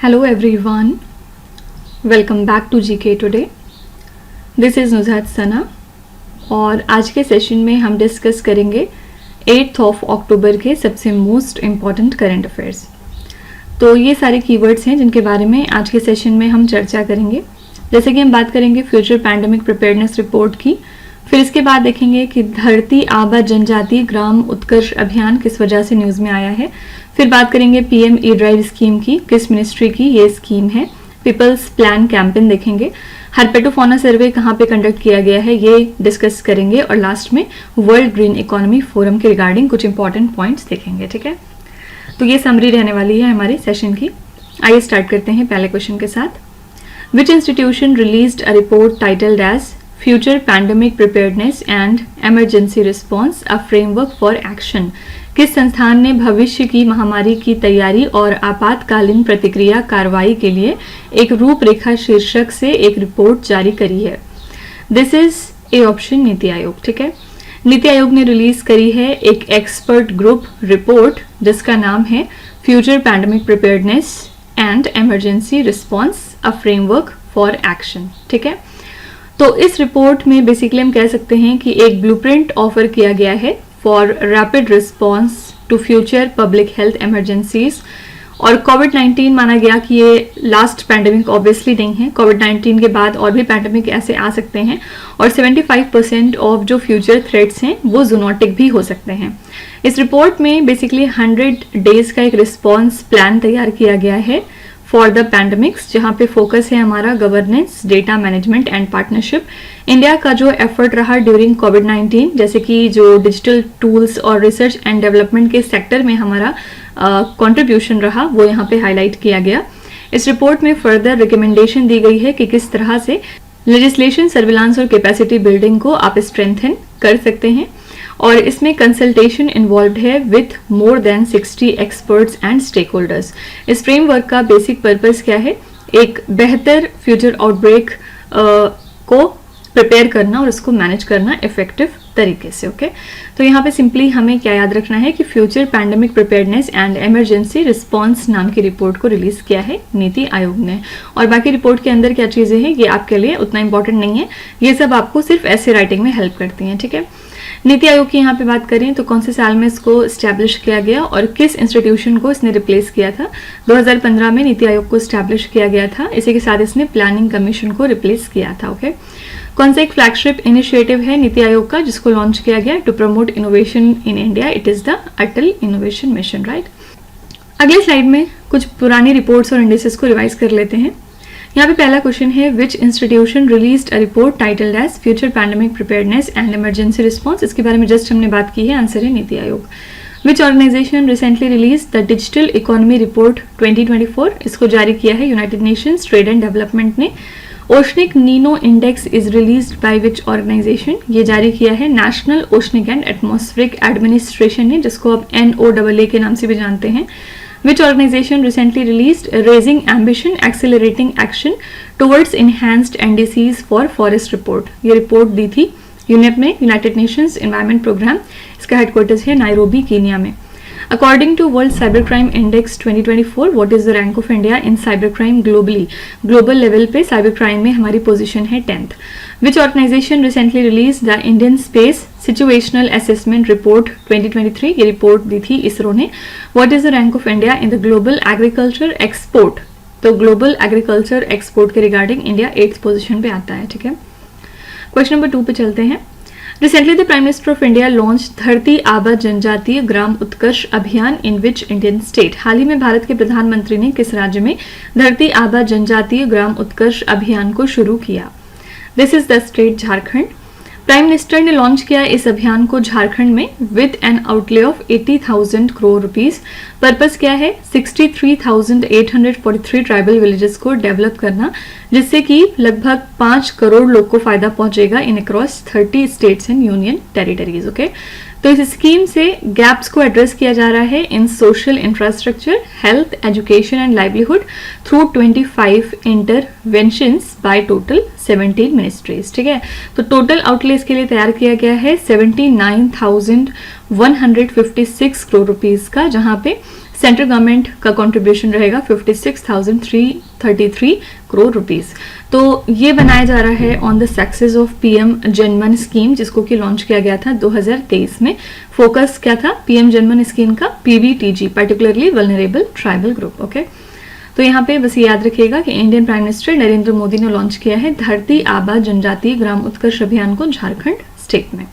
Hello everyone, welcome back to GK Today. This is Nuzhat सना और आज के सेशन में हम डिस्कस करेंगे 8th ऑफ अक्टूबर के सबसे मोस्ट इम्पॉर्टेंट करंट अफेयर्स। तो ये सारे कीवर्ड्स हैं जिनके बारे में आज के सेशन में हम चर्चा करेंगे। जैसे कि हम बात करेंगे फ्यूचर पैंडेमिक प्रिपेयर्डनेस रिपोर्ट की, फिर इसके बाद देखेंगे कि धरती आबा जनजाति ग्राम उत्कर्ष अभियान किस वजह से न्यूज़ में आया है। फिर बात करेंगे पीएम ई ड्राइव स्कीम की, किस मिनिस्ट्री की ये स्कीम है। पीपल्स प्लान कैंपेन देखेंगे। हर्पेटोफोना सर्वे कहाँ पे कंडक्ट किया गया है ये डिस्कस करेंगे और लास्ट में वर्ल्ड ग्रीन इकोनॉमी फोरम के रिगार्डिंग कुछ इंपॉर्टेंट पॉइंट्स देखेंगे। ठीक है, तो ये समरी रहने वाली है हमारे सेशन की। आइए स्टार्ट करते हैं पहले क्वेश्चन के साथ। Which institution released a report titled as future pandemic preparedness and emergency response a framework for action? किस संस्थान ने भविष्य की महामारी की तैयारी और आपातकालीन प्रतिक्रिया कार्रवाई के लिए एक रूपरेखा शीर्षक से एक रिपोर्ट जारी करी है? This is A option NITI Aayog. ठीक है, नीति आयोग ने रिलीज करी है एक एक्सपर्ट ग्रुप रिपोर्ट जिसका नाम है future pandemic preparedness and emergency response a framework for action. ठीक है, तो इस रिपोर्ट में बेसिकली हम कह सकते हैं कि एक ब्लूप्रिंट ऑफर किया गया है for rapid response to future public health emergencies. और कोविड-19 माना गया कि ये लास्ट पैंडेमिक ऑब्वियसली नहीं है, कोविड-19 के बाद और भी पैंडेमिक ऐसे आ सकते हैं और 75% ऑफ जो फ्यूचर थ्रेट्स हैं वो जूनोटिक भी हो सकते हैं। इस रिपोर्ट में बेसिकली 100 डेज का एक रिस्पॉन्स प्लान तैयार किया गया है फॉर द पैंडेमिक्स, जहाँ पे फोकस है हमारा governance, data management and partnership. India का जो एफर्ट रहा ड्यूरिंग कोविड-19, जैसे कि जो डिजिटल टूल्स और रिसर्च एंड डेवलपमेंट के सेक्टर में हमारा कंट्रीब्यूशन रहा, वो यहाँ पे हाईलाइट किया गया। इस रिपोर्ट में फर्दर रिकमेंडेशन दी गई है कि किस तरह से लेजिस्लेशन, सर्विलांस और कैपेसिटी बिल्डिंग को आप स्ट्रेंथन कर सकते हैं। और इसमें कंसल्टेशन इन्वॉल्व है with more than 60 experts and stakeholders. इस फ्रेमवर्क का बेसिक पर्पस क्या है? एक बेहतर फ्यूचर आउटब्रेक को प्रिपेयर करना और उसको मैनेज करना इफेक्टिव तरीके से। ओके, तो यहाँ पे सिंपली हमें क्या याद रखना है कि future pandemic preparedness and emergency response नाम की रिपोर्ट को रिलीज किया है नीति आयोग ने। और बाकी रिपोर्ट के अंदर क्या चीजें हैं ये आपके लिए उतना इंपॉर्टेंट नहीं है, ये सब आपको सिर्फ ऐसे राइटिंग में हेल्प करती हैं। ठीक है, नीति आयोग की यहाँ पे बात करें तो कौन से साल में इसको स्टैब्लिश किया गया और किस इंस्टीट्यूशन को इसने रिप्लेस किया था? 2015 में नीति आयोग को स्टैब्लिश किया गया था। इसी के साथ इसने प्लानिंग कमीशन को रिप्लेस किया था। ओके, कौन सा एक फ्लैगशिप इनिशिएटिव है नीति आयोग का जिसको लॉन्च किया गया to promote innovation in India? It is the Atal innovation mission. Right, अगले स्लाइड में कुछ पुरानी रिपोर्ट्स और इंडिसेस को रिवाइज कर लेते हैं। यहाँ पे पहला क्वेश्चन है which institution released a report titled as future pandemic preparedness and emergency response? इसके बारे में जस्ट हमने बात की है, आंसर है NITI Aayog. Which organization recently release the digital economy report 2024? इसको जारी किया है United Nations trade and development ने। Oceanic Nino index is released by which organization? ये जारी किया है National Oceanic and Atmospheric Administration ने, जिसको आप NOAA के नाम से भी जानते हैं। Which organization recently released Raising Ambition, Accelerating Action Towards Enhanced NDCs for Forest report? ये रिपोर्ट दी थी यूनेप में, यूनाइटेड नेशंस एनवायरमेंट प्रोग्राम। इसका हेडक्वार्टर्स है नायरोबी, कीनिया में। According to World Cybercrime Index 2024, what is the rank of India in cybercrime globally? Global level पे cyber crime में हमारी position है 10th। Which organization recently released the Indian Space Situational Assessment Report 2023? ये report दी थी इसरो ने। What is the rank of India in the global agriculture export? तो global agriculture export के regarding India 8th position पे आता है। ठीक है, क्वेश्चन नंबर 2 पे चलते हैं। Recently, the Prime Minister of India launched धरती आबा जनजातीय ग्राम उत्कर्ष अभियान in which Indian state? हाल ही में भारत के प्रधानमंत्री ने किस राज्य में धरती आबा जनजातीय ग्राम उत्कर्ष अभियान को शुरू किया? This is the state Jharkhand. Prime minister ने लॉन्च किया इस अभियान को झारखंड में with N outlay of 80,000 crore rupees. Purpose क्या है? 63,843 ट्राइबल विलेजेस को डेवलप करना, जिससे कि लगभग 5 करोड़ लोग को फायदा पहुंचेगा इन across 30 states and union territories. Okay, तो इस स्कीम से गैप्स को एड्रेस किया जा रहा है in social infrastructure, health, education and livelihood through 25 interventions by total 17 ministries. ठीक है, तो टोटल आउटले इसके लिए तैयार किया गया है 79,156 करोड़ रुपीस का, जहां पे सेंट्रल गवर्नमेंट का कंट्रीब्यूशन रहेगा 56,333 करोड़ रुपीस। तो ये बनाया जा रहा है on the success of PM Janman scheme, जिसको कि लॉन्च किया गया था 2023 में। फोकस क्या था पीएम जनमन स्कीम का? PVTG, particularly vulnerable tribal group. Okay, तो यहाँ पे बस याद रखिएगा कि Indian prime minister Narendra Modi ने लॉन्च किया है धरती आबा जनजातीय ग्राम उत्कर्ष अभियान को झारखंड स्टेट में।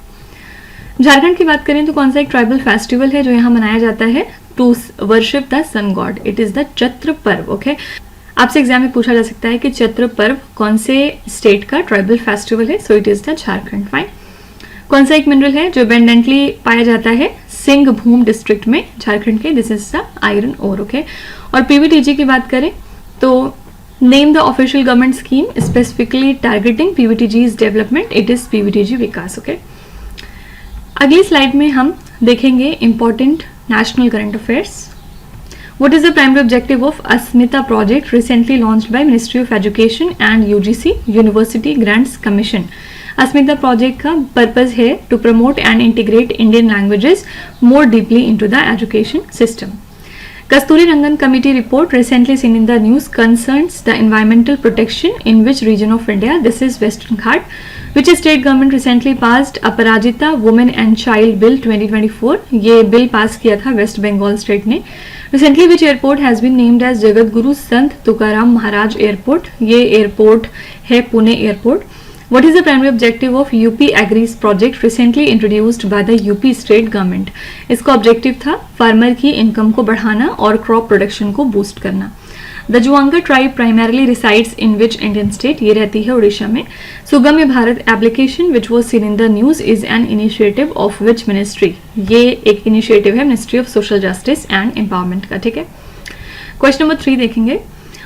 झारखंड की बात करें तो कौन सा एक ट्राइबल फेस्टिवल है जो यहाँ मनाया जाता है to worship the sun god? It is the Chaitra Parv. Okay, आपसे एग्जाम में पूछा जा सकता है कि चैत्र पर्व कौन से स्टेट का ट्राइबल फेस्टिवल है? So it is the Jharkhand. Fine. कौन सा एक मिनरल है जो अबंडेंटली पाया जाता है सिंहभूम डिस्ट्रिक्ट में झारखंड के? This is the iron ore. Okay, और पीवीटीजी की बात करें तो name the official government scheme specifically targeting PVTGs development. It is PVTG Vikas. Okay, अगली स्लाइड में हम देखेंगे important national current affairs. What is the primary objective of Asmita project recently launched by Ministry of Education and UGC University Grants Commission? Asmita project का purpose है to promote and integrate Indian languages more deeply into the education system. Kasturi Rangan Committee report recently seen in the news concerns the environmental protection in which region of India? This is Western Ghat. Which state government recently passed Aparajita Women and Child Bill 2024? ये bill pass किया था waste Bengal state ने। Recently which airport has been named as Jagat Guru Sant Tukaram Maharaj airport? ये airport है Pune airport. What is the primary objective of UP Agris project recently introduced by the UP state government? इसका objective था farmer की income को बढ़ाना और crop production को boost करना। The Juanga tribe primarily resides in which Indian state? ये रहती है उड़ीसा में। Sugamya Bharat application which was seen in the news is an initiative of which ministry? ये एक इनिशिएटिव है ministry of social justice and empowerment का। ठीक है, क्वेश्चन नंबर 3 देखेंगे।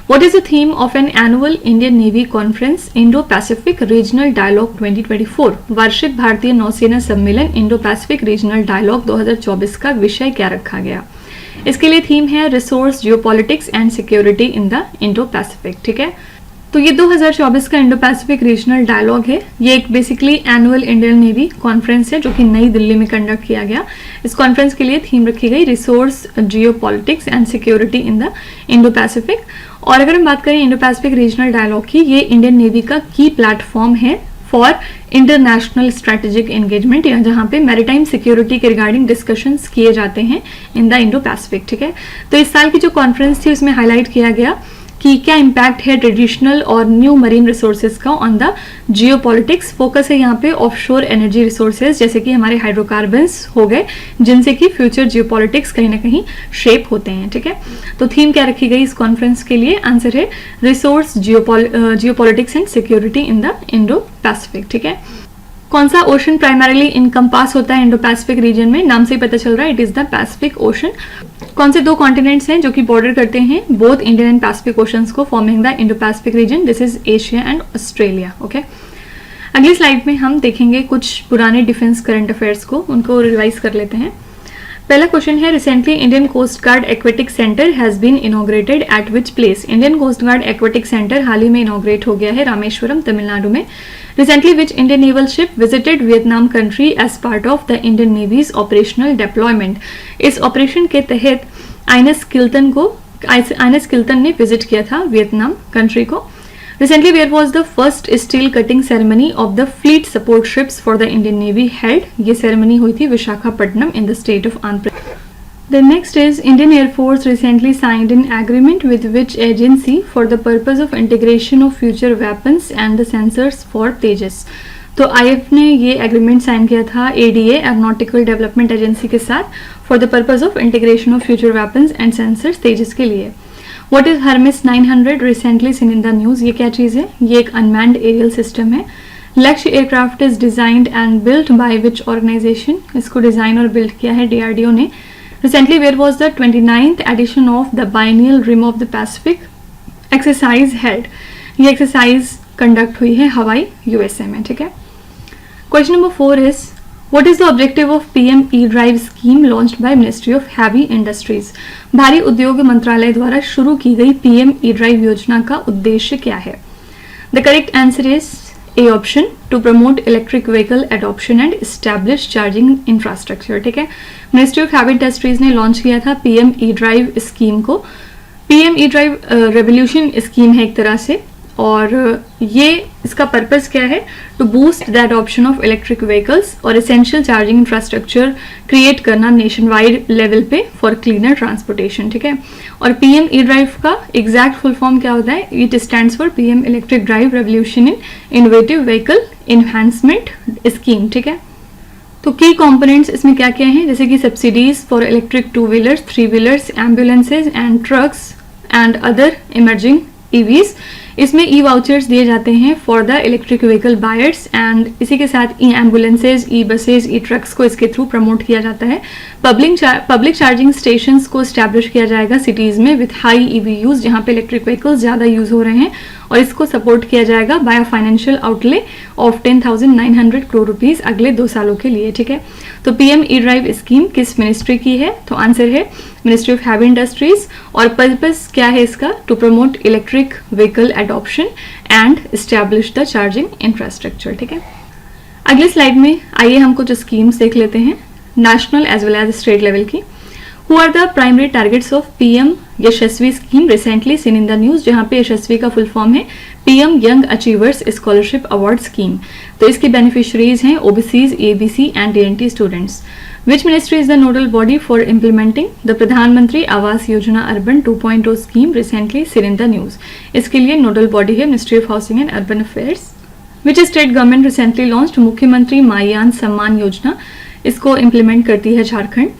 What is the theme of an annual Indian Navy Conference Indo-Pacific Regional Dialogue 2024? वार्षिक भारतीय नौसेना सम्मेलन इंडो पैसिफिक रीजनल डायलॉग 2024 का विषय क्या रखा गया? इसके लिए थीम है resource geopolitics and security in the Indo Pacific. ठीक है, तो ये 2024 का इंडो पैसिफिक रीजनल डायलॉग है। ये एक basically annual Indian navy conference है जो कि नई दिल्ली में कंडक्ट किया गया। इस कॉन्फ्रेंस के लिए थीम रखी गई resource geopolitics and security in the Indo Pacific. और अगर हम बात करें इंडो पैसिफिक रीजनल डायलॉग की, ये इंडियन नेवी का की प्लेटफॉर्म है फॉर इंटरनेशनल स्ट्रेटेजिक एंगेजमेंट, या जहां पे मैरिटाइम सिक्योरिटी के रिगार्डिंग डिस्कशंस किए जाते हैं इन द इंडो पैसिफिक। ठीक है, तो इस साल की जो कॉन्फ्रेंस थी उसमें हाईलाइट किया गया कि क्या इम्पैक्ट है ट्रेडिशनल और न्यू मरीन रिसोर्सेज का ऑन द जियोपॉलिटिक्स। फोकस है यहाँ पे ऑफशोर एनर्जी रिसोर्सेज जैसे कि हमारे हाइड्रोकार्बन्स हो गए, जिनसे कि फ्यूचर जियोपॉलिटिक्स कहीं ना कहीं शेप होते हैं। ठीक है, तो थीम क्या रखी गई इस कॉन्फ्रेंस के लिए? आंसर है resource geopolitics and security in the Indo Pacific. ठीक है, कौन सा ओशन प्राइमरीली इनकम्पास होता है इंडो पैसिफिक रीजन में? नाम से ही पता चल रहा है, it is the Pacific ocean. कौन से 2 कॉन्टिनेंट्स हैं जो कि बॉर्डर करते हैं both Indian and Pacific oceans को, forming the Indo Pacific region? This is Asia and Australia. Okay, अगली स्लाइड में हम देखेंगे कुछ पुराने डिफेंस करंट अफेयर्स को, उनको रिवाइज कर लेते हैं। पहला क्वेश्चन है recently Indian Coast Guard aquatic centre has been inaugurated at which place? Indian Coast Guard aquatic centre हाल ही में इनॉग्रेट हो गया है रामेश्वरम तमिलनाडु में। Recently which Indian naval ship visited Vietnam country as part of the Indian navy's operational deployment? इस operation के तहत आईएनएस किल्टन ने विजिट किया था वियतनाम कंट्री को। Recently, where was the first steel cutting ceremony of the fleet support ships for the Indian Navy held? ये ceremony हुई थी Visakhapatnam in the state of Andhra Pradesh. The next is Indian Air Force recently signed an agreement with which agency for the purpose of integration of future weapons and the sensors for Tejas? तो IF ने ये agreement sign किया था ADA aeronautical development agency के साथ for the purpose of integration of future weapons and sensors Tejas के लिए। What is Hermes 900 recently seen in the news? ये क्या चीज़ है? ये एक अनमैन्ड एरियल सिस्टम है। Lakshya aircraft is designed and built by which organization? इसको डिजाइन और बिल्ड किया है DRDO ने। Recently, where was the 29th edition of the Biennial Rim of the Pacific exercise held? ये एक्सरसाइज कंडक्ट हुई है हवाई USA में। ठीक है, question number 4 is What is the objective of PM E-Drive scheme launched by Ministry of Heavy Industries? भारी उद्योग मंत्रालय द्वारा शुरू की गई PM E-Drive योजना का उद्देश्य क्या है? The correct answer is A option, to promote electric vehicle adoption and establish charging infrastructure. ठीक है, मिनिस्ट्री ऑफ हैवी इंडस्ट्रीज ने लॉन्च किया था पीएम ई ड्राइव स्कीम को। PM E drive revolution scheme है एक तरह से, और ये इसका पर्पस क्या है, to boost the adoption of electric vehicles और एसेंशियल चार्जिंग इंफ्रास्ट्रक्चर क्रिएट करना नेशन वाइड लेवल पे फॉर क्लीनर ट्रांसपोर्टेशन। ठीक है, और पीएम ई ड्राइव का एग्जैक्ट फुल फॉर्म क्या होता है, it stands for PM electric drive revolution in innovative vehicle enhancement scheme. ठीक है, तो की कंपोनेंट्स इसमें क्या क्या हैं, जैसे कि subsidies for electric two wheelers, three wheelers, ambulances and trucks and other emerging EVs. इसमें ई वाउचर्स दिए जाते हैं for the electric vehicle buyers, and इसी के साथ ई एम्बुलेंसेज, ई बसेज, ई ट्रक्स को इसके थ्रू प्रमोट किया जाता है। पब्लिक चार्जिंग स्टेशंस को स्टैब्लिश किया जाएगा सिटीज में विथ हाई ईवी यूज, जहां पे इलेक्ट्रिक व्हीकल्स ज्यादा यूज हो रहे हैं, और इसको सपोर्ट किया जाएगा by financial outlay of 10,900 crore rupees अगले 2 सालों के लिए। ठीक है, तो पीएम ई ड्राइव स्कीम किस मिनिस्ट्री की है, तो आंसर है मिनिस्ट्री ऑफ हैवी इंडस्ट्रीज, और पर्पस क्या है इसका, to promote electric vehicle adoption and establish the charging infrastructure. ठीक है, अगले स्लाइड में आइए हम कुछ स्कीम्स देख लेते हैं national as well as state level की। Who are the primary targets of PM Yashasvi scheme recently seen in the news, जहां पे यशस्वी का फुल फॉर्म है PM young achievers scholarship award scheme. तो इसके बेनिफिशरीज हैं OBCs, ABC and DNT students. Which ministry is the nodal body for implementing the Pradhan Mantri Awas Yojana urban 2.0 scheme recently seen in the news. इसके लिए nodal body है ministry of housing and urban affairs. Which state government recently launched मुख्यमंत्री मायान सम्मान योजना, इसको implement करती है Jharkhand.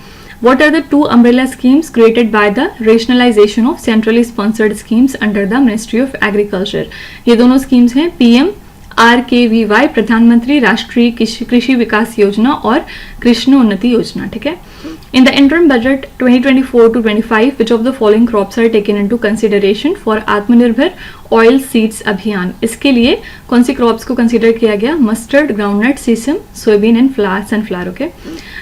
What are the two umbrella schemes created by the rationalization of centrally sponsored schemes under the Ministry of Agriculture? ये दोनों schemes हैं PM RKVY प्रधानमंत्री राष्ट्रीय कृषि विकास योजना और कृष्णोन्नति योजना। ठीक है, in the interim budget 2024 to 25 which of the following crops are taken into consideration for आत्मनिर्भर ऑयल सीड्स अभियान। इसके लिए कौन सी क्रॉप्स को कंसीडर किया गया, mustard, groundnut, sesame, soyabean and sunflower. Okay,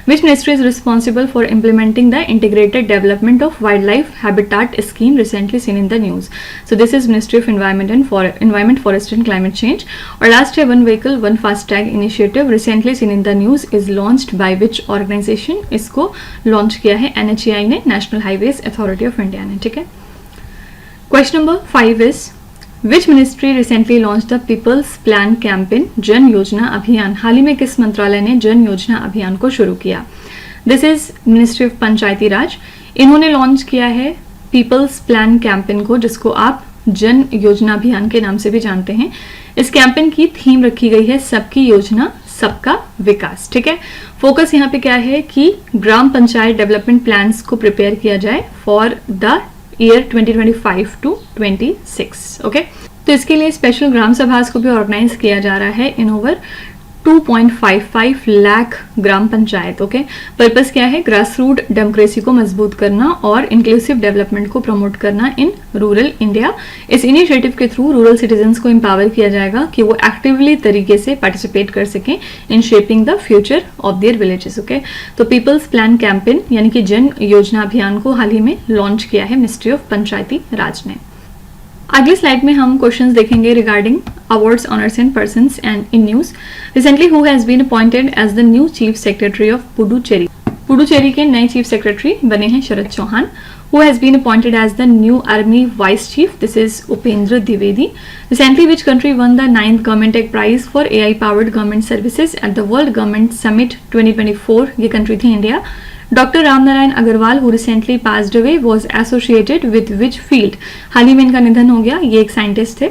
which ministry is responsible for implementing the integrated development of wildlife habitat scheme recently seen in the news. So this is ministry of environment forest and climate change. और last है one vehicle one FASTag initiative recently seen in the news is launched by which organization, इसको launch किया है NHAI ने, national highways authority of India ने। ठीक है, question number 5 is which ministry recently launch the people's plan campaign जन योजना अभियान। हाल ही में किस मंत्रालय ने जन योजना अभियान को शुरू किया, दिस इज मिनिस्ट्री ऑफ पंचायती राज। इन्होंने लॉन्च किया है पीपल्स प्लान कैंपेन को, जिसको आप जन योजना अभियान के नाम से भी जानते हैं। इस कैंपेन की थीम रखी गई है सबकी योजना सबका विकास। ठीक है, फोकस यहाँ पे क्या है कि ग्राम पंचायत डेवलपमेंट प्लान्स को प्रिपेयर किया जाए for the year 2025 to 26। Okay, तो इसके लिए स्पेशल ग्राम सभास को भी ऑर्गेनाइज किया जा रहा है इन ओवर 2.55 लाख ग्राम पंचायत। ओके, पर्पस क्या है, ग्रास रूट डेमोक्रेसी को मजबूत करना और इंक्लूसिव डेवलपमेंट को प्रमोट करना इन रूरल इंडिया। इस इनिशिएटिव के थ्रू रूरल सिटीजन्स को एम्पावर किया जाएगा कि वो एक्टिवली तरीके से पार्टिसिपेट कर सकें in shaping the future of their villages. Okay, तो पीपल्स प्लान कैंपेन यानी कि जन योजना अभियान को हाल ही में लॉन्च किया है मिनिस्ट्री ऑफ पंचायती राज ने। अगली स्लाइड में हम क्वेश्चंस देखेंगे regarding awards, honours and persons and in news. Recently who has been appointed as the new chief secretary of Puducherry. Puducherry के नए चीफ सेक्रेटरी बने हैं Sharad Chauhan. Who has been appointed as the new army vice chief, this is Upendra Dwivedi. Recently which country won the 9th government tech prize for AI powered government services at the World Government Summit 2024, ये कंट्री थी India. Doctor Ramnarayan Agarwal who recently passed away was associated with which field, हाल ही में इनका निधन हो गया, ये एक साइंटिस्ट थे।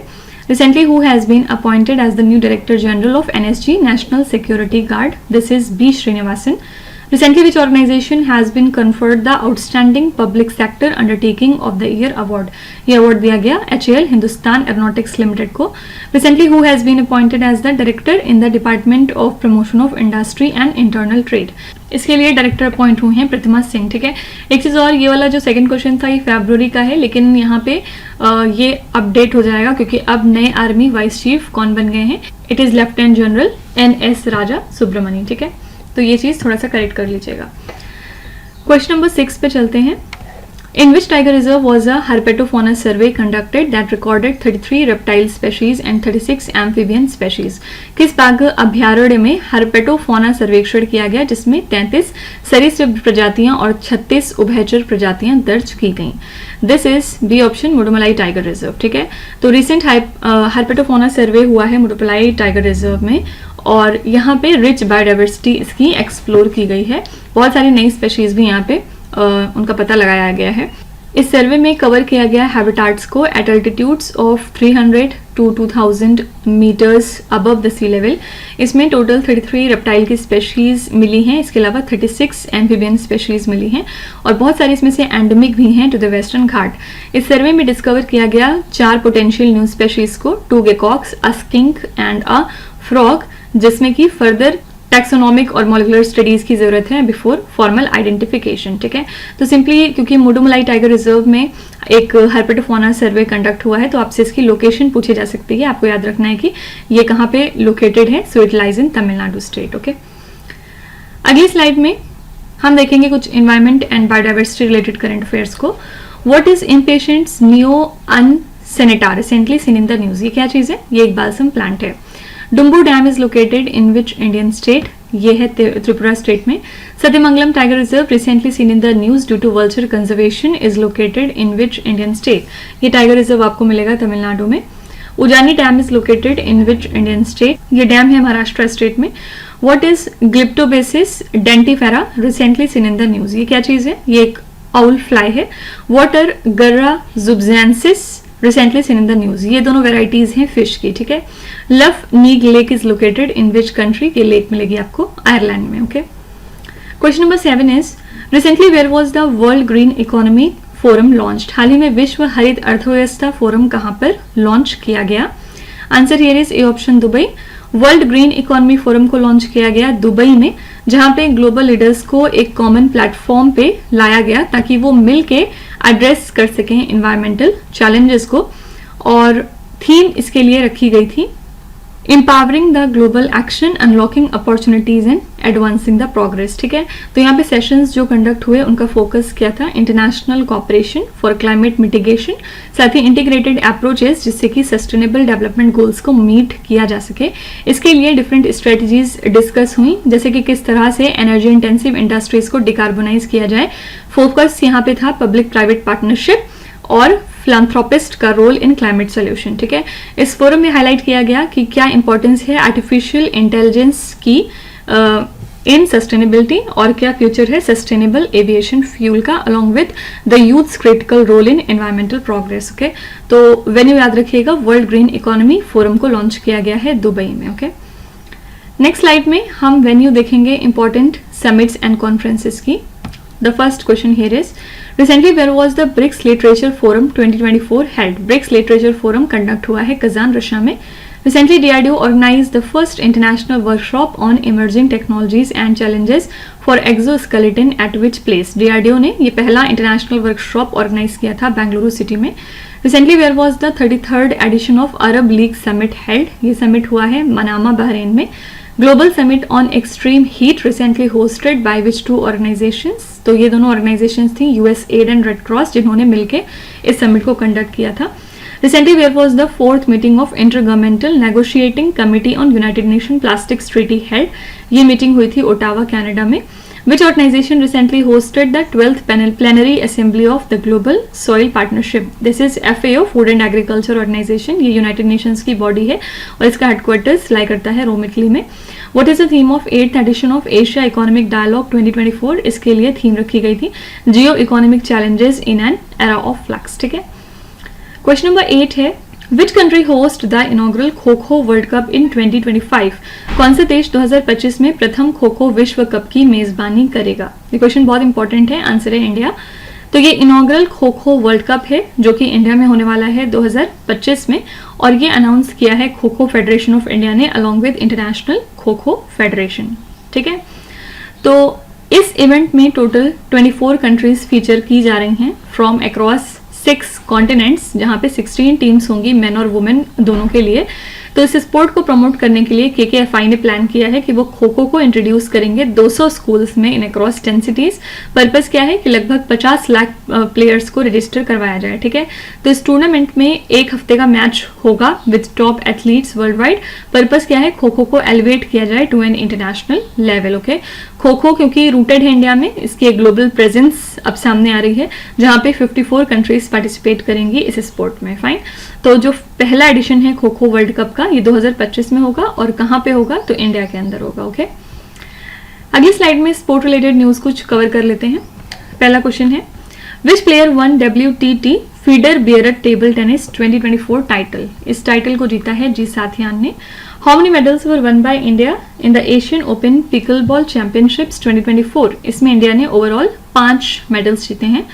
Recently who has been appointed as the new director general of NSG National Security Guard, this is B Srinivasan. Recently, which organization has been conferred the Outstanding Public Sector Undertaking of the Year Award? ये award दिया गया HAL Hindustan aeronautics limited को। Recently, who has been appointed as the Director in the Department of Promotion of Industry and Internal Trade? इसके लिए director appoint हुए हैं प्रतिमा सिंह। ठीक है, एक चीज और, ये वाला जो सेकंड क्वेश्चन था ये फरवरी का है, लेकिन यहाँ पे ये अपडेट हो जाएगा क्योंकि अब नए आर्मी वाइस चीफ कौन बन गए हैं, it is lieutenant general NS राजा सुब्रमण्यम। ठीक है, तो ये चीज थोड़ा सा करेक्ट कर लीजिएगा। क्वेश्चन नंबर 6 पे चलते हैं। In which tiger reserve was a herpetofauna survey conducted that recorded 33 reptile species and 36 amphibian species? किस बाघ अभ्यारण्य में हर्पेटोफोना सर्वेक्षण किया गया जिसमें 33 सरीसृप प्रजातियां और 36 उभयचर प्रजातियां दर्ज की गईं? This is B option, Mudumalai tiger reserve. ठीक है, तो रिसेंट हर्पेटोफोना सर्वे हुआ है मुडुमलाई टाइगर रिजर्व में और यहाँ पे रिच बायोडाइवर्सिटी इसकी एक्सप्लोर की गई है। बहुत सारी नई स्पेशीज भी यहाँ पे उनका पता लगाया गया है। इस सर्वे में कवर किया गया हैबिटाट्स को at altitudes of 300 to 2000 metres above the sea level. इसमें टोटल 33 रेप्टाइल की स्पेशीज मिली हैं, इसके अलावा 36 एम्फीबियन स्पेशीज मिली हैं और बहुत सारी इसमें से एंडेमिक भी हैं टू द वेस्टर्न घाट। इस सर्वे में डिस्कवर किया गया 4 पोटेंशियल न्यू स्पेशीज को, 2 गेकॉक्स, अ स्किंक एंड अ फ्रॉग, जिसमें कि फर्दर टैक्सोनॉमिक और मॉलिक्यूलर स्टडीज की जरूरत है बिफोर फॉर्मल आइडेंटिफिकेशन। ठीक है, तो सिंपली क्योंकि मुडुमलाई टाइगर रिजर्व में एक हर्पेटोफोना सर्वे कंडक्ट हुआ है तो आपसे इसकी लोकेशन पूछी जा सकती है। आपको याद रखना है कि ये कहाँ पे लोकेटेड है, so it lies in Tamil Nadu state. Okay, अगली स्लाइड में हम देखेंगे कुछ environment and biodiversity related current affairs को। What is impatiens neo ansenata recently seen in the news? ये क्या चीज है? ये एक बालसम प्लांट है। Dumbur dam is located in which Indian state? ये है त्रिपुरा स्टेट में। Sathyamangalam tiger reserve recently seen in the news due to vulture conservation is located in which Indian state? ये टाइगर रिजर्व आपको मिलेगा तमिलनाडु में। Ujani dam is located in which Indian state? ये dam है Maharashtra state में। What is glyptobasis dentifera recently seen in the news? ये क्या चीज है? ये एक आउल फ्लाई है। What are garra jubjensis recently seen in the news? ये दोनों वेराइटीज हैं फिश की। ठीक है, Lough Neagh lake is located in which country? ये लेक मिलेगी आपको आयरलैंड में। Okay, question number 7 is recently where was the World green economy Forum launched? हाल ही में विश्व हरित अर्थव्यवस्था फोरम कहां पर लॉन्च किया गया? Answer here is A option, Dubai. World green economy forum को लॉन्च किया गया दुबई में, जहां पे ग्लोबल लीडर्स को एक कॉमन प्लेटफॉर्म पे लाया गया ताकि वो मिल के एड्रेस कर सकें इन्वायरमेंटल चैलेंजेस को। और थीम इसके लिए रखी गई थी empowering the global action, unlocking opportunities and advancing the progress. ठीक है, तो यहाँ पे सेशंस जो कंडक्ट हुए उनका फोकस क्या था? International cooperation for climate mitigation, साथ ही इंटीग्रेटेड अप्रोचेस जिससे कि सस्टेनेबल डेवलपमेंट गोल्स को मीट किया जा सके। इसके लिए डिफरेंट स्ट्रेटजीज डिस्कस हुई, जैसे कि किस तरह से एनर्जी इंटेंसिव इंडस्ट्रीज को डिकार्बोनाइज किया जाए। फोकस यहाँ पे था पब्लिक प्राइवेट पार्टनरशिप और फिलैंथ्रोपिस्ट का रोल इन क्लाइमेट सोल्यूशन। ठीक है, इस फोरम में हाईलाइट किया गया कि क्या इंपॉर्टेंस है आर्टिफिशियल इंटेलिजेंस की इन सस्टेनेबिलिटी और क्या फ्यूचर है सस्टेनेबल एविएशन फ्यूल का, along with the youths critical role in environmental progress. Okay, तो वेन्यू याद रखिएगा, वर्ल्ड ग्रीन इकोनॉमी फोरम को लॉन्च किया गया है दुबई में। ओके, नेक्स्ट स्लाइड में हम वेन्यू देखेंगे इंपॉर्टेंट समिट्स एंड कॉन्फ्रेंसेस की। The first question here is recently where was the BRICS Literature Forum 2024 held? BRICS Literature Forum conduct हुआ है कजान रशिया में। Recently DRDO organized the first international workshop on emerging technologies and challenges for exoskeleton at which place? DRDO ने ये पहला international workshop organise किया था Bengaluru city में। Recently where was the 33rd edition of Arab League Summit held? ये summit हुआ है Manama Bahrain में। Global summit on extreme heat recently hosted by which 2 organisations? तो ये दोनों ऑर्गेनाइजेशंस थी यूएसएड एंड रेड क्रॉस, जिन्होंने मिलकर इस समिट को कंडक्ट किया था। Recently where was the 4th meeting of intergovernmental negotiating committee on United Nation plastics treaty held? ये मीटिंग हुई थी ओटावा कनाडा में। Which organization recently hosted the 12th plenary assembly of the Global Soil Partnership? This is FAO, Food and Agriculture Organization। ये United Nations की body है और इसका headquarters लाई करता है रोम इटली में। What is the theme of 8th edition of Asia Economic Dialogue 2024? इसके लिए थीम रखी गई थी जियो economic challenges in an era of flux. ठीक है, क्वेश्चन नंबर 8 है Which country host the inaugural kho-kho world cup in 2025? कौन सा देश 2025 में प्रथम खो-खो विश्व कप की मेजबानी करेगा? ये क्वेश्चन बहुत इंपॉर्टेंट है, आंसर है इंडिया। तो ये इनॉग्रल खो-खो वर्ल्ड कप है जो कि इंडिया में होने वाला है 2025 में, और ये अनाउंस किया है खो-खो फेडरेशन ऑफ इंडिया ने along with international kho-kho federation. ठीक है, तो इस इवेंट में टोटल 24 कंट्रीज फीचर की जा रही हैं फ्रॉम अक्रॉस 6 कॉन्टिनेंट्स, जहां पे 16 टीम्स होंगी मेन और वुमेन दोनों के लिए। तो इस स्पोर्ट को प्रमोट करने के लिए KKFI ने प्लान किया है कि वो खो खो को इंट्रोड्यूस करेंगे 200 स्कूल्स में इन अक्रॉस 10 सिटीज। पर्पस क्या है कि लगभग 50 लाख प्लेयर्स को रजिस्टर करवाया जाए, ठीक है। तो इस टूर्नामेंट में एक हफ्ते का मैच होगा with top athletes worldwide. Purpose क्या है, खो खो को एलिवेट किया जाए to an international level, okay. Kho-kho क्योंकि रूटेड है इंडिया में, इसकी एक ग्लोबल प्रेजेंस अब सामने आ रही है जहां पे 54 कंट्रीज पार्टिसिपेट करेंगी इस स्पोर्ट में, फाइन। तो जो पहला एडिशन है खो खो वर्ल्ड कप का, ये 2025 में होगा और कहां पे होगा, तो इंडिया के अंदर होगा, ओके। अगली स्लाइड में स्पोर्ट रिलेटेड न्यूज कुछ कवर कर लेते हैं। पहला क्वेश्चन है, which player won WTT feeder Beirut table tennis 2024 title. इस टाइटल को जीता है जी साथियान ने। How many medals were won by India in the Asian Open pickleball championships 2024। इसमें इंडिया ने ओवरऑल 5 मेडल्स जीते हैं।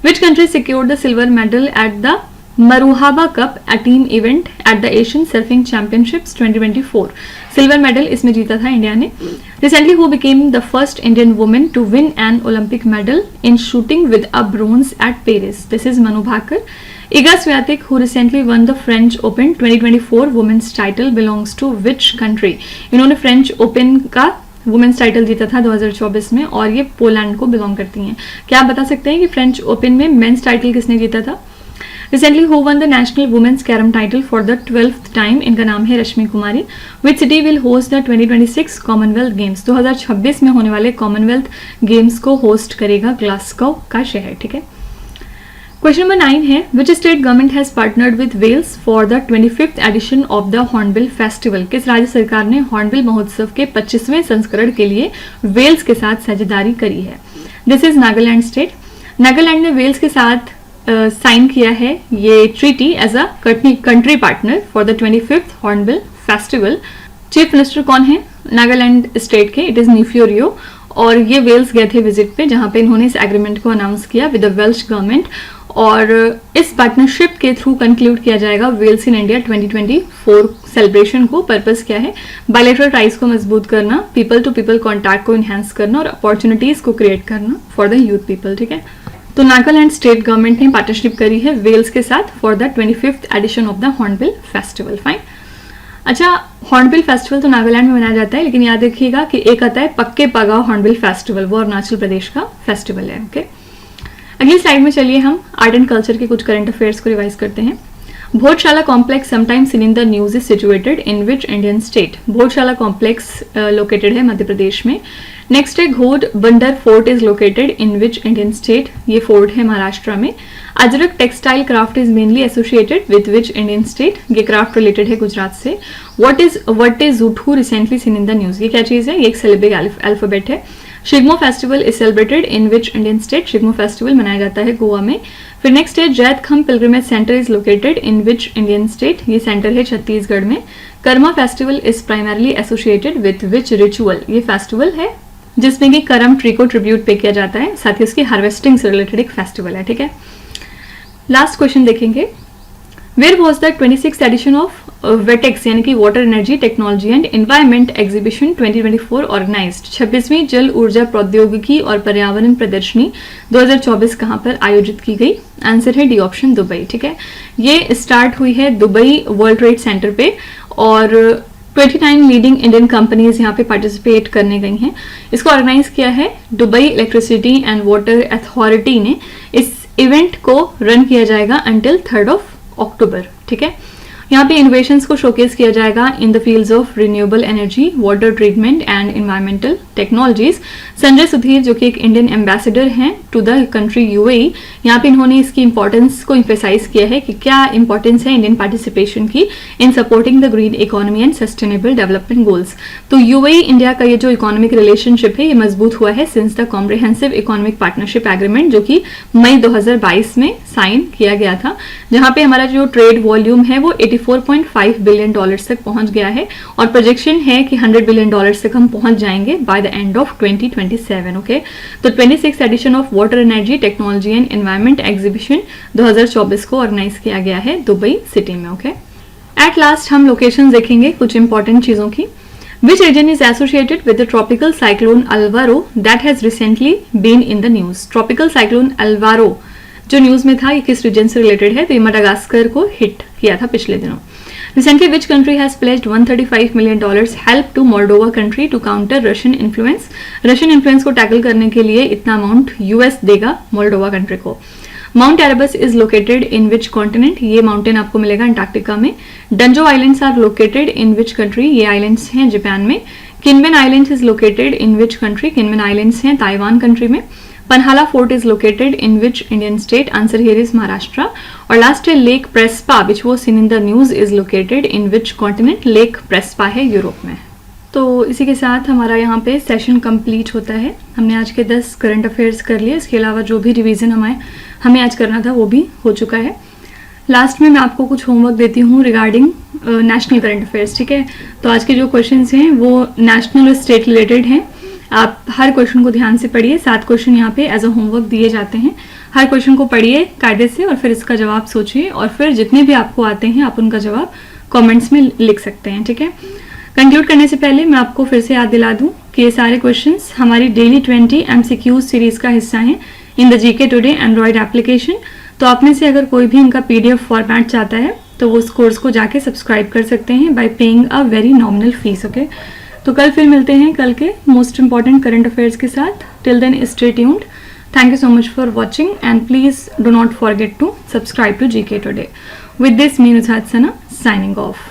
Which country secured the silver medal at the Marhaba cup a team event at the Asian surfing championships 2024। Silver medal इसमें जीता था India ने। Recently who became the first Indian women to win an Olympic medal in shooting with a bronze at Paris. This is Manu Bhaker. Iga Swiatek, who recently won the French Open 2024 women's title, belongs to which country? इन्होंने French open का women's title जीता था 2024 में और ये Poland को belong करती हैं। क्या आप बता सकते हैं कि फ्रेंच ओपन में मेंस टाइटल किसने जीता था? Recently who won the national women's carrom title for the 12th time? इनका नाम है Rashmi Kumari. Which city will host the 2026 Commonwealth Games? 2026 में होने वाले कॉमनवेल्थ गेम्स को होस्ट करेगा ग्लासगो का शहर, ठीक है। क्वेश्चन नंबर 9 है, which state government has partnered with Wales for the 25th edition of the Hornbill festival. किस राज्य सरकार ने हॉर्नबिल महोत्सव के 25वें संस्करण के लिए वेल्स के साथ साझेदारी करी है? This is Nagaland state. Nagaland ने वेल्स के साथ साइन किया है ये treaty as a country partner for the 25th Hornbill festival. Chief minister कौन है नागालैंड स्टेट के? It is Neiphiu Rio. और ये वेल्स गए थे विजिट पे जहां पे इन्होंने इस एग्रीमेंट को अनाउंस किया विद द वेल्श गवर्नमेंट और इस पार्टनरशिप के थ्रू कंक्लूड किया जाएगा वेल्स इन इंडिया 2024 सेलिब्रेशन को। पर्पस क्या है? बायलैटरल टाइज को मजबूत करना, पीपल टू पीपल कॉन्टैक्ट को इनहेंस करना और अपॉर्चुनिटीज को क्रिएट करना फॉर द यूथ पीपल, ठीक है। तो नागालैंड स्टेट गवर्नमेंट ने पार्टनरशिप करी है वेल्स के साथ for the 25th edition of the Hornbill festival, fine. अच्छा, हॉर्नबिल फेस्टिवल तो नागालैंड में मनाया जाता है, लेकिन याद रखिएगा कि एक आता है पक्के पगाव हॉर्नबिल फेस्टिवल, वो अरुणाचल प्रदेश का फेस्टिवल है, ओके। अगली स्लाइड में चलिए हम आर्ट एंड कल्चर के कुछ करंट अफेयर्स को रिवाइज करते हैं। Bhojshala complex sometimes seen in the news is situated in which Indian state? Bhojshala complex located है मध्य प्रदेश में। नेक्स्ट है, Ghodbunder fort is located in which Indian state? ये फोर्ट है महाराष्ट्र में। Ajrakh textile craft is mainly associated with which Indian state? ये craft related है गुजरात से। What is Juthu recently seen in the news? ये क्या चीज है? ये एक सिलेबिक अल्फाबेट है। Shigmo festival is celebrated in which Indian state? Shigmo festival मनाया जाता है गोवा में। फिर नेक्स्ट है, जैत खम pilgrimage centre is located in which Indian state? ये सेंटर है छत्तीसगढ़ में। Karma festival is primarily associated with which ritual? ये फेस्टिवल है जिसमें कि करम ट्री को ट्रिब्यूट पे किया जाता है, साथ ही उसकी हार्वेस्टिंग से रिलेटेड एक फेस्टिवल है, ठीक है। लास्ट क्वेश्चन देखेंगे, where was the 26th edition of WETEX यानी कि water energy technology and environment exhibition 2024 organized? 26वीं जल ऊर्जा प्रौद्योगिकी और पर्यावरण प्रदर्शनी 2024 कहां पर आयोजित की गई? आंसर है डी ऑप्शन, दुबई, ठीक है। ये स्टार्ट हुई है दुबई वर्ल्ड ट्रेड सेंटर पे और 29 लीडिंग इंडियन कंपनीज यहाँ पे पार्टिसिपेट करने गई हैं। इसको ऑर्गेनाइज किया है Dubai electricity and water authority ने। इस इवेंट को रन किया जाएगा अंटिल 3rd अक्टूबर, ठीक है। यहाँ पे इनोवेशंस को शोकेस किया जाएगा in the fields of renewable energy, water treatment and environmental technologies. Sanjay Sudhir जो कि एक इंडियन एम्बेसडर हैं टू द कंट्री UAE, यहाँ पे इन्होंने इसकी इंपॉर्टेंस को इम्फेसाइज किया है कि क्या इंपॉर्टेंस है इंडियन पार्टिसिपेशन की इन supporting the green economy and sustainable development goals. तो UAE इंडिया का ये जो इकोनॉमिक रिलेशनशिप है ये मजबूत हुआ है since the comprehensive economic partnership agreement जो कि मई 2022 में साइन किया गया था, जहां पे हमारा जो ट्रेड वॉल्यूम है वो $84.5 बिलियन तक पहुंच गया है और प्रोजेक्शन है कि $100 बिलियन तक हम पहुंच जाएंगे by the end of 2027, okay. तो 26th edition of water energy technology and environment exhibition 2024 को ऑर्गेनाइज किया गया है दुबई सिटी में, ओके। एट लास्ट हम लोकेशन देखेंगे कुछ इंपॉर्टेंट चीजों की। Which region is associated with the tropical cyclone Alvaro that has recently been in the news? Tropical cyclone Alvaro जो न्यूज़ में था ये किस रीजन से रिलेटेड है, तो ये मडागास्कर को हिट किया था पिछले दिनों। Recently, which country has pledged $135 million help to Moldova country to counter Russian influence? Russian influence को टैकल करने के लिए इतना अमाउंट यूएस देगा मोल्डोवा कंट्री को। Mount Erebus is located in which continent? ये माउंटेन आपको मिलेगा अंटार्कटिका में। Danjo islands are located in which country? ये आइलैंड्स हैं जापान में। Kinmen islands is located in which country? Kinmen islands हैं ताइवान कंट्री में। Panhala fort is located in which Indian state? Answer here is Maharashtra. और last है lake Prespa which was seen in the news is located in which continent? Lake Prespa है Europe में। तो इसी के साथ हमारा यहाँ पे सेशन कंप्लीट होता है। हमने आज के 10 करंट अफेयर्स कर लिए, इसके अलावा जो भी रिवीजन हमें आज करना था वो भी हो चुका है। लास्ट में मैं आपको कुछ होमवर्क देती हूँ रिगार्डिंग नेशनल करंट अफेयर्स, ठीक है। तो आज के जो क्वेश्चंस हैं वो नेशनल और स्टेट रिलेटेड हैं। आप हर क्वेश्चन को ध्यान से पढ़िए। 7 क्वेश्चन यहाँ पे एज अ होमवर्क दिए जाते हैं। हर क्वेश्चन को पढ़िए कायदे से और फिर इसका जवाब सोचिए, और फिर जितने भी आपको आते हैं आप उनका जवाब कमेंट्स में लिख सकते हैं, ठीक है। कंक्लूड करने से पहले मैं आपको फिर से याद दिला दूं कि ये सारे क्वेश्चंस हमारी डेली 20 MCQs सीरीज का हिस्सा हैं in the GK today Android application. तो आप में से अगर कोई भी इनका PDF फॉर्मेट चाहता है तो वो उस कोर्स को जाके सब्सक्राइब कर सकते हैं bye paying a very nominal fees, okay. तो कल फिर मिलते हैं कल के मोस्ट इंपॉर्टेंट करंट अफेयर्स के साथ। Till then stay tuned. Thank you so much for watching, and please do not forget to subscribe to GK Today. With this, me Nuzhat Sana signing off.